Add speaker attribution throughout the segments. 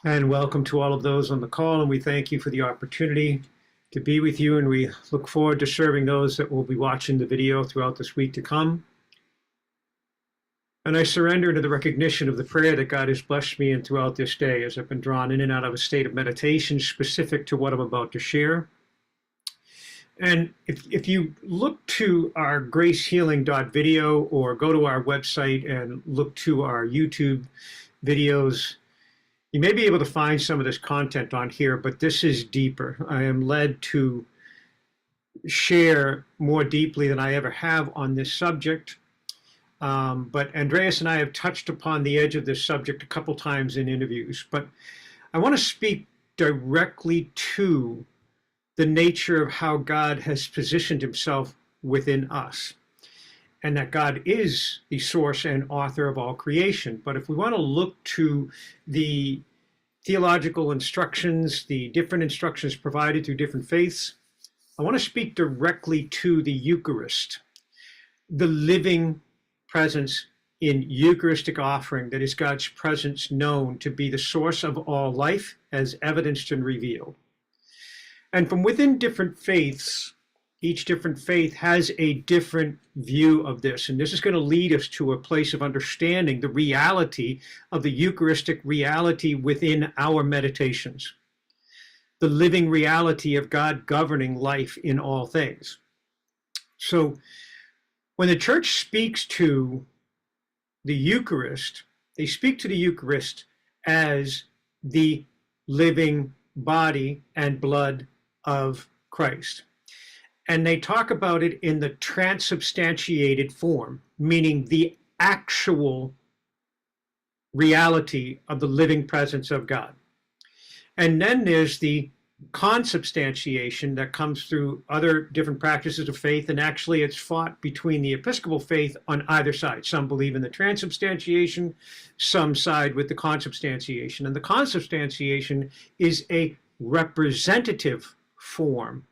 Speaker 1: And welcome to all of those on the call, and we thank you for the opportunity to be with you, and we look forward to serving those that will be watching the video throughout this week to come. And I surrender to the recognition of the prayer that God has blessed me in throughout this day as I've been drawn in and out of a state of meditation specific to what I'm about to share. And if you look to our gracehealing.video or go to our website and look to our YouTube videos, you may be able to find some of this content on here, but this is deeper. I am led to share more deeply than I ever have on this subject. But Andreas and I have touched upon the edge of this subject a couple times in interviews. But I want to speak directly to the nature of how God has positioned himself within us, and that God is the source and author of all creation. But if we want to look to the theological instructions, the different instructions provided through different faiths, I want to speak directly to the Eucharist, the living presence in Eucharistic offering that is God's presence known to be the source of all life as evidenced and revealed. And from within different faiths, each different faith has a different view of this. And this is going to lead us to a place of understanding the reality of the Eucharistic reality within our meditations, the living reality of God governing life in all things. So when the church speaks to the Eucharist, they speak to the Eucharist as the living body and blood of Christ. And they talk about it in the transubstantiated form, meaning the actual reality of the living presence of God. And then there's the consubstantiation that comes through other different practices of faith, and actually it's fought between the Episcopal faith on either side. Some believe in the transubstantiation, some side with the consubstantiation. And the consubstantiation is a representative form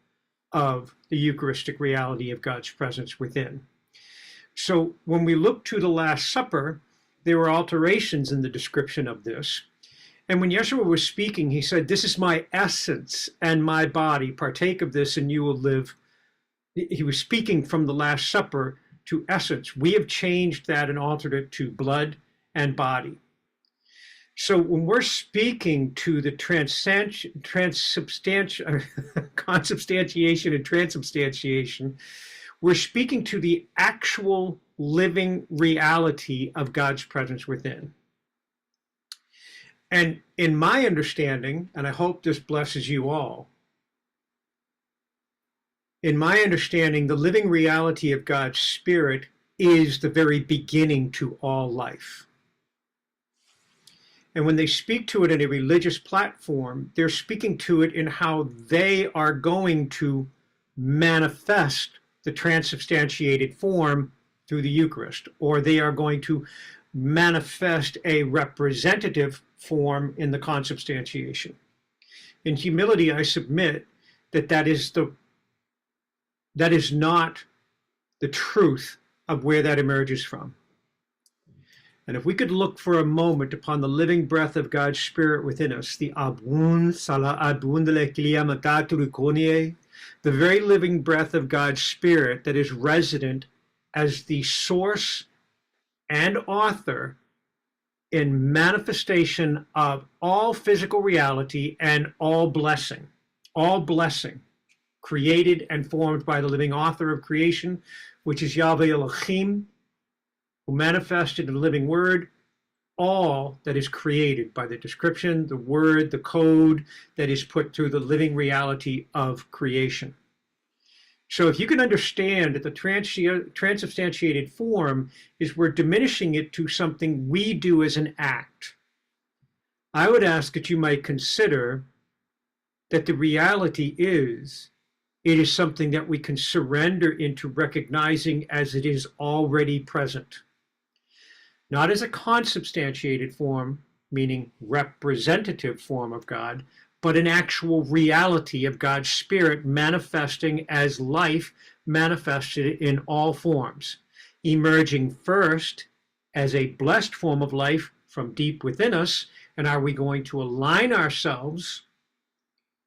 Speaker 1: of the Eucharistic reality of God's presence within. So when we look to the Last Supper, there were alterations in the description of this. And when Yeshua was speaking, he said, "This is my essence and my body. Partake of this and you will live." He was speaking from the Last Supper to essence. We have changed that and altered it to blood and body. So when we're speaking to the consubstantiation and transubstantiation, we're speaking to the actual living reality of God's presence within. And in my understanding, and I hope this blesses you all, in my understanding, the living reality of God's Spirit is the very beginning to all life. And when they speak to it in a religious platform, they're speaking to it in how they are going to manifest the transubstantiated form through the Eucharist, or they are going to manifest a representative form in the consubstantiation. In humility, I submit that that is not the truth of where that emerges from. And if we could look for a moment upon the living breath of God's Spirit within us, the very living breath of God's Spirit that is resident as the source and author in manifestation of all physical reality and all blessing, created and formed by the living author of creation, which is Yahweh Elohim, who manifested in the living word all that is created by the description, the word, the code that is put through the living reality of creation. So if you can understand that the transubstantiated form is we're diminishing it to something we do as an act, I would ask that you might consider that the reality is it is something that we can surrender into recognizing as it is already present. Not as a consubstantiated form, meaning representative form of God, but an actual reality of God's Spirit manifesting as life manifested in all forms, emerging first as a blessed form of life from deep within us, And are we going to align ourselves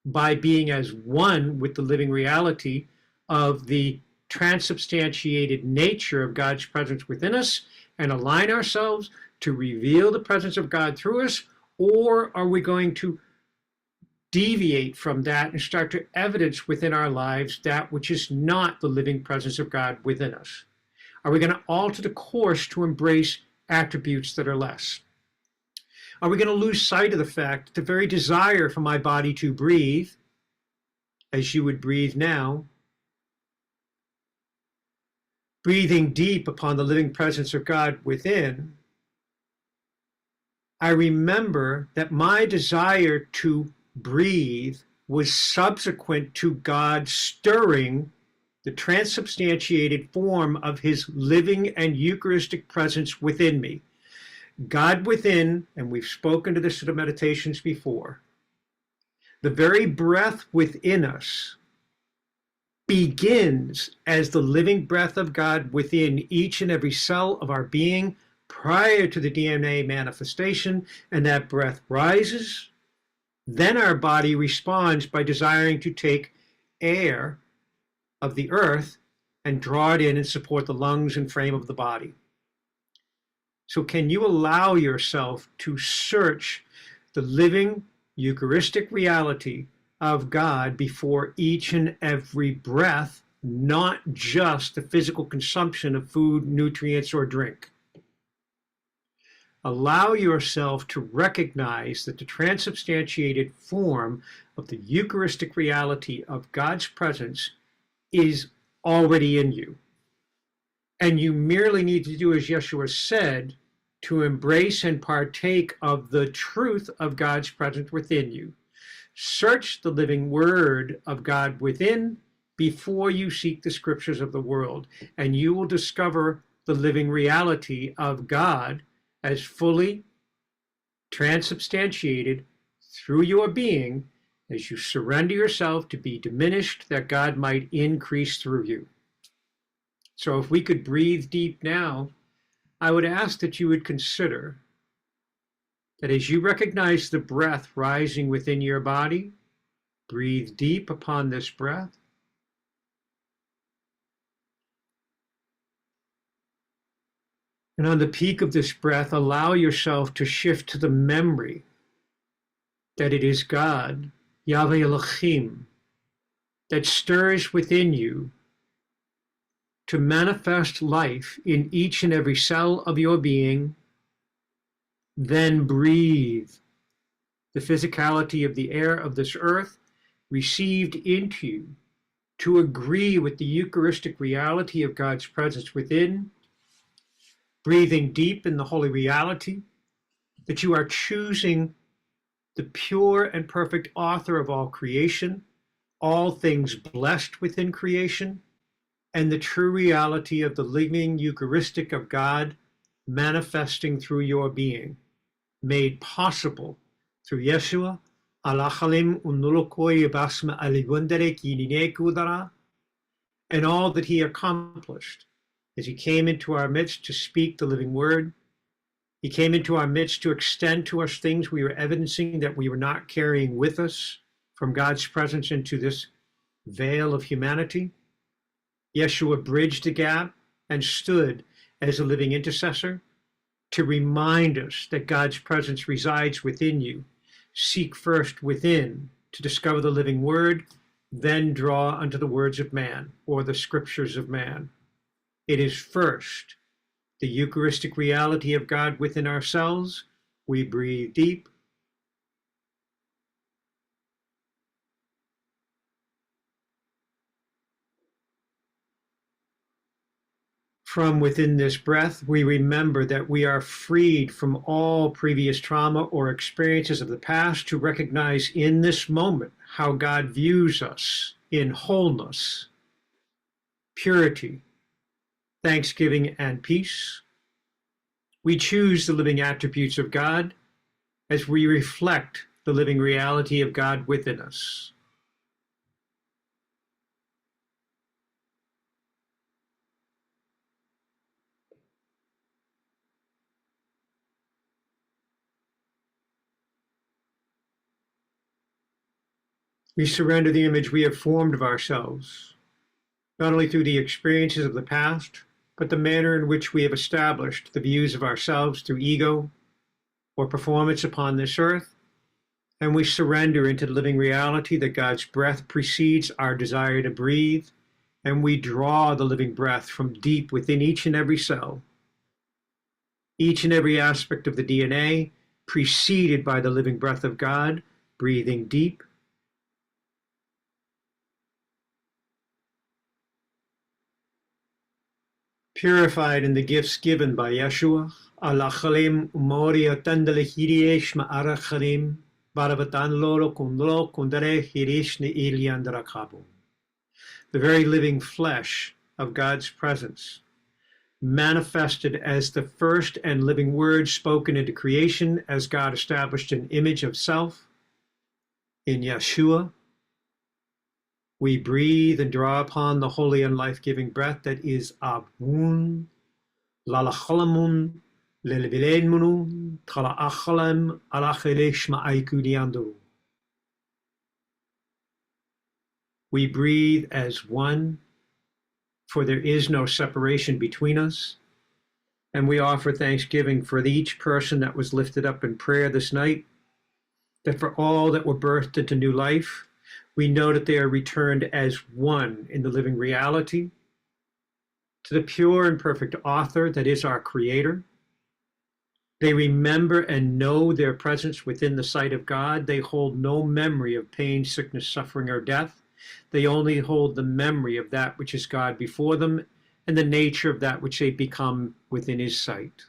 Speaker 1: by being as one with the living reality of the transubstantiated nature of God's presence within us and align ourselves to reveal the presence of God through us? Or are we going to deviate from that and start to evidence within our lives that which is not the living presence of God within us? Are we going to alter the course to embrace attributes that are less? Are we going to lose sight of the fact that the very desire for my body to breathe, as you would breathe now, breathing deep upon the living presence of God within, I remember that my desire to breathe was subsequent to God stirring the transubstantiated form of his living and Eucharistic presence within me. God within, and we've spoken to this in the meditations before, the very breath within us begins as the living breath of God within each and every cell of our being prior to the DNA manifestation, and that breath rises. Then our body responds by desiring to take air of the earth and draw it in and support the lungs and frame of the body. So can you allow yourself to search the living Eucharistic reality of God before each and every breath, not just the physical consumption of food, nutrients, or drink? Allow yourself to recognize that the transubstantiated form of the Eucharistic reality of God's presence is already in you. And you merely need to do as Yeshua said, to embrace and partake of the truth of God's presence within you. Search the living word of God within before you seek the scriptures of the world, and you will discover the living reality of God as fully transubstantiated through your being as you surrender yourself to be diminished that God might increase through you. So if we could breathe deep now, I would ask that you would consider that as you recognize the breath rising within your body, breathe deep upon this breath. And on the peak of this breath, allow yourself to shift to the memory that it is God, Yahweh Elohim, that stirs within you to manifest life in each and every cell of your being. Then breathe the physicality of the air of this earth received into you to agree with the Eucharistic reality of God's presence within, breathing deep in the holy reality that you are choosing the pure and perfect author of all creation, all things blessed within creation, and the true reality of the living Eucharistic of God manifesting through your being, made possible through Yeshua, Alachalim Unulokoi Basma Aligundere Kinine Kudara, and all that he accomplished as he came into our midst to speak the living word. He came into our midst to extend to us things we were evidencing that we were not carrying with us from God's presence into this veil of humanity. Yeshua bridged the gap and stood as a living intercessor to remind us that God's presence resides within you. Seek first within to discover the living word, then draw unto the words of man or the scriptures of man. It is first the Eucharistic reality of God within ourselves. We breathe deep. From within this breath, we remember that we are freed from all previous trauma or experiences of the past to recognize in this moment how God views us in wholeness, purity, thanksgiving, and peace. We choose the living attributes of God as we reflect the living reality of God within us. We surrender the image we have formed of ourselves, not only through the experiences of the past, but the manner in which we have established the views of ourselves through ego or performance upon this earth, and we surrender into the living reality that God's breath precedes our desire to breathe, and we draw the living breath from deep within each and every cell, each and every aspect of the DNA, preceded by the living breath of God, breathing deep. Purified in the gifts given by Yeshua, Alachalim Umoria Tandale Hiriesh Ma'arachalim, Baravatan Loro Kundlo Kundare Hirishne Iliandarakabu. The very living flesh of God's presence, manifested as the first and living word spoken into creation as God established an image of self in Yeshua. We breathe and draw upon the holy and life-giving breath that is Abun, Lalachalamun, Lelevilenmunu, Tala'achalem, Alachelesh Ma'aikudiandu. We breathe as one, for there is no separation between us. And we offer thanksgiving for each person that was lifted up in prayer this night, that for all that were birthed into new life, we know that they are returned as one in the living reality, to the pure and perfect author that is our Creator. They remember and know their presence within the sight of God. They hold no memory of pain, sickness, suffering, or death. They only hold the memory of that which is God before them and the nature of that which they become within His sight.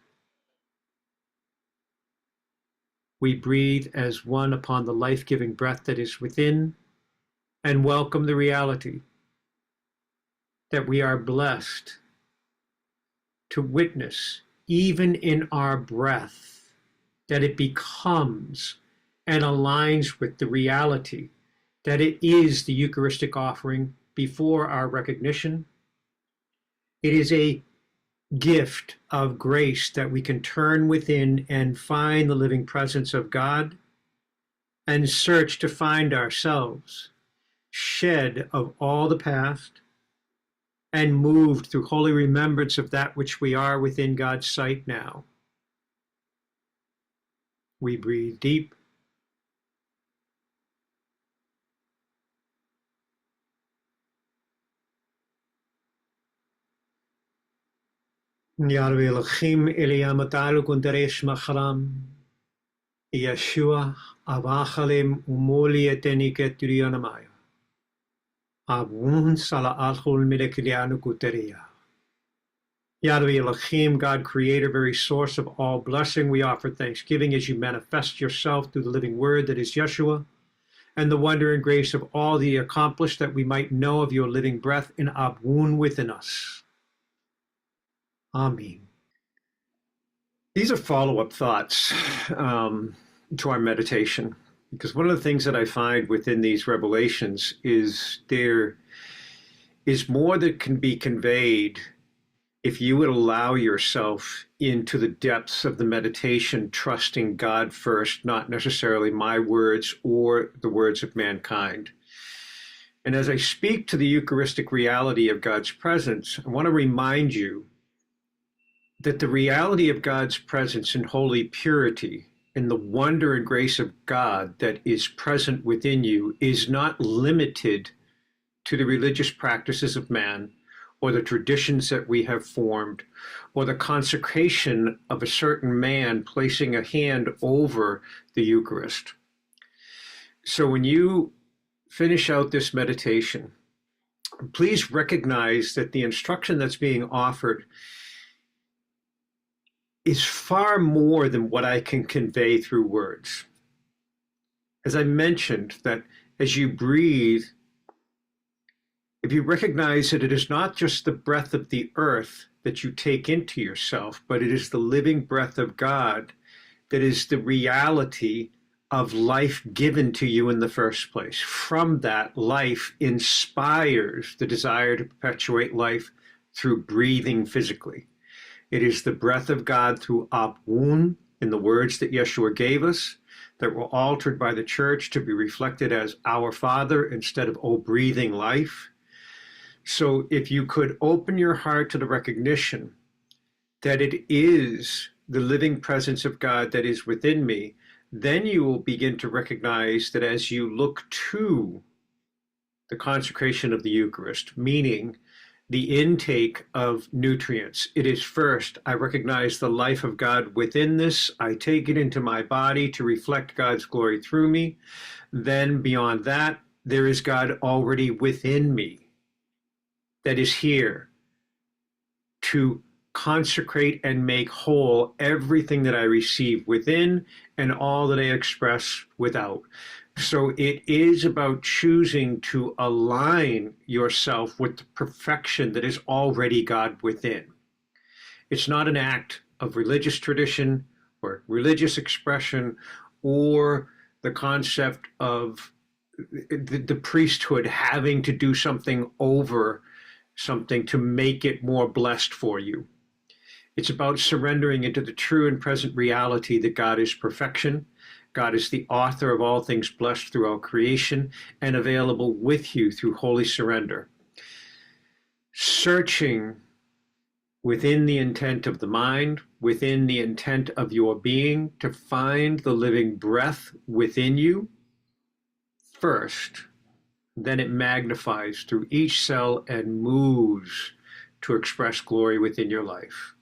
Speaker 1: We breathe as one upon the life-giving breath that is within, and welcome the reality that we are blessed to witness, even in our breath, that it becomes and aligns with the reality that it is the Eucharistic offering before our recognition. It is a gift of grace that we can turn within and find the living presence of God and search to find ourselves shed of all the past and moved through holy remembrance of that which we are within God's sight now. We breathe deep. Yahweh Elohim Eliamatalu Kundaresh Macharam Yeshua Avachalim Umoli Eteniket Turianamaya Abun Sala Alchul Milekilianu Kuteria. Yahweh Elohim, God Creator, very source of all blessing, we offer thanksgiving as you manifest yourself through the living word that is Yeshua, and the wonder and grace of all the accomplished that we might know of your living breath in Abun within us. Amen. These are follow-up thoughts to our meditation, because one of the things that I find within these revelations is there is more that can be conveyed if you would allow yourself into the depths of the meditation, trusting God first, not necessarily my words or the words of mankind. And as I speak to the Eucharistic reality of God's presence, I want to remind you that the reality of God's presence in holy purity, in the wonder and grace of God that is present within you, is not limited to the religious practices of man, or the traditions that we have formed, or the consecration of a certain man placing a hand over the Eucharist. So when you finish out this meditation, please recognize that the instruction that's being offered is far more than what I can convey through words. As I mentioned, that as you breathe, if you recognize that it is not just the breath of the earth that you take into yourself, but it is the living breath of God that is the reality of life given to you in the first place. From that, life inspires the desire to perpetuate life through breathing physically. It is the breath of God through Abun in the words that Yeshua gave us, that were altered by the church to be reflected as our Father instead of, oh, breathing life. So if you could open your heart to the recognition that it is the living presence of God that is within me, then you will begin to recognize that as you look to the consecration of the Eucharist, meaning the intake of nutrients, it is first, I recognize the life of God within this. I take it into my body to reflect God's glory through me. Then beyond that, there is God already within me that is here to consecrate and make whole everything that I receive within and all that I express without. So it is about choosing to align yourself with the perfection that is already God within. It's not an act of religious tradition or religious expression or the concept of the priesthood having to do something over something to make it more blessed for you. It's about surrendering into the true and present reality that God is perfection. God is the author of all things blessed throughout creation and available with you through holy surrender. Searching within the intent of the mind, within the intent of your being, to find the living breath within you first. Then it magnifies through each cell and moves to express glory within your life.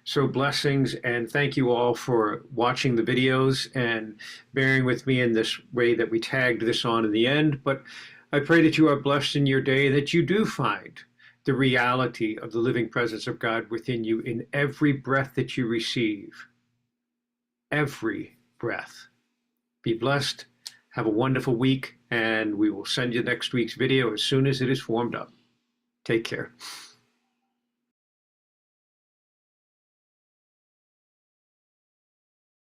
Speaker 1: So blessings, and thank you all for watching the videos and bearing with me in this way that we tagged this on in the end. But I pray that you are blessed in your day, that you do find the reality of the living presence of God within you in every breath that you receive. Every breath. Be blessed. Have a wonderful week, and we will send you next week's video as soon as it is formed up. Take care.